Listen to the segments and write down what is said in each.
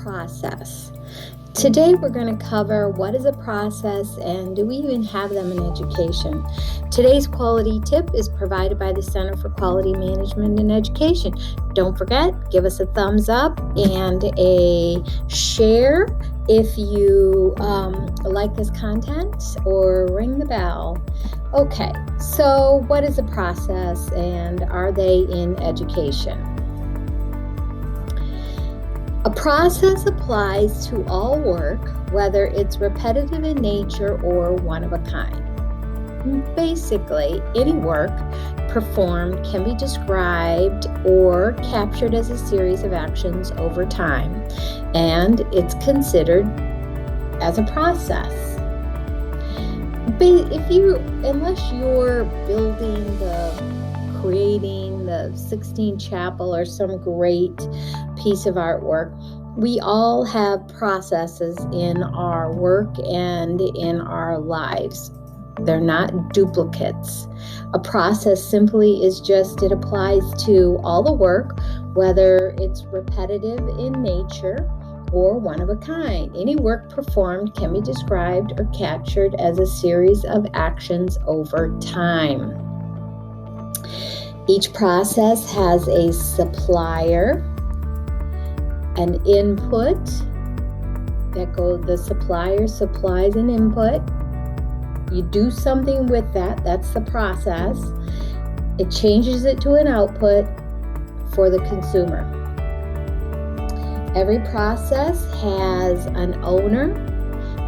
process. Today we're going to cover what is a process and do we even have them in education. Today's quality tip is provided by the Center for Quality Management in Education. Don't forget, give us a thumbs up and a share if you like this content, or ring the bell. Okay, so what is a process and are they in education? A process applies to all work, whether it's repetitive in nature or one of a kind. Basically, any work performed can be described or captured as a series of actions over time, and it's considered as a process. Unless you're creating the Sistine Chapel or some great piece of artwork, we all have processes in our work and in our lives. They're not duplicates. A process simply is it applies to all the work, whether it's repetitive in nature or one of a kind. Any work performed can be described or captured as a series of actions over time. Each process has a supplier, an input. The supplier supplies an input. You do something with that's the process. It changes it to an output for the consumer. Every process has an owner,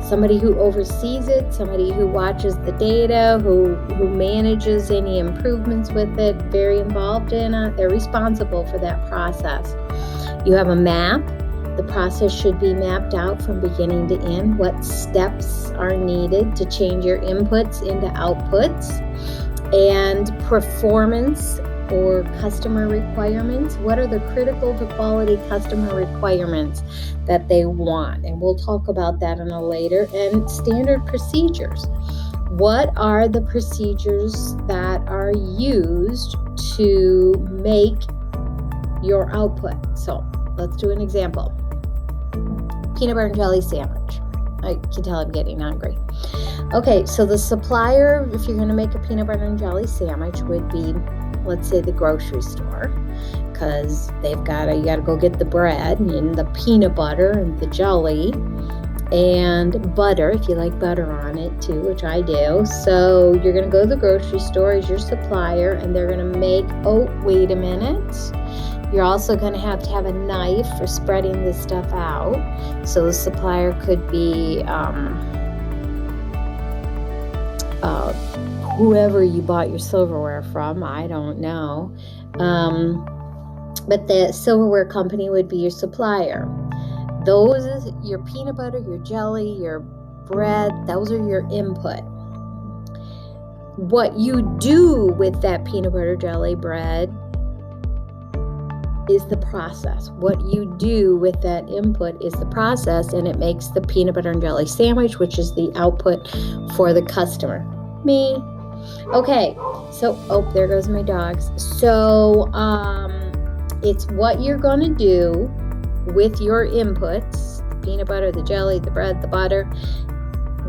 somebody who oversees it, somebody who watches the data, who manages any improvements with it, very involved in it. They're responsible for that process. You have a map. The process should be mapped out from beginning to end. What steps are needed to change your inputs into outputs, and performance or customer requirements. What are the critical to quality customer requirements that they want? And we'll talk about that in a later. And standard procedures. What are the procedures that are used to make your output? So let's do an example. Peanut butter and jelly sandwich. I can tell I'm getting hungry. Okay, so the supplier, if you're going to make a peanut butter and jelly sandwich, would be, let's say, the grocery store, because you got to go get the bread and the peanut butter and the jelly and butter, if you like butter on it too, which I do. So you're going to go to the grocery store as your supplier, and they're going to make, wait a minute. You're also going to have a knife for spreading this stuff out. So the supplier could be whoever you bought your silverware from. I don't know. But the silverware company would be your supplier. Those, your peanut butter, your jelly, your bread, those are your input. What you do with that peanut butter, jelly, bread is the process. What you do with that input is the process, and it makes the peanut butter and jelly sandwich, which is the output for the customer. Me. Okay, so, there goes my dogs. So, it's what you're going to do with your inputs, the peanut butter, the jelly, the bread, the butter,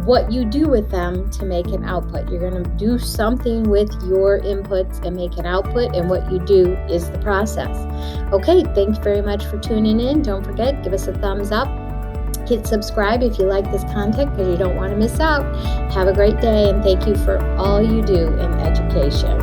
what you do with them to make an output. You're going to do something with your inputs and make an output, and what you do is the process. Okay, thanks very much for tuning in. Don't forget, give us a thumbs up. Hit subscribe if you like this content, because you don't want to miss out. Have a great day, and thank you for all you do in education.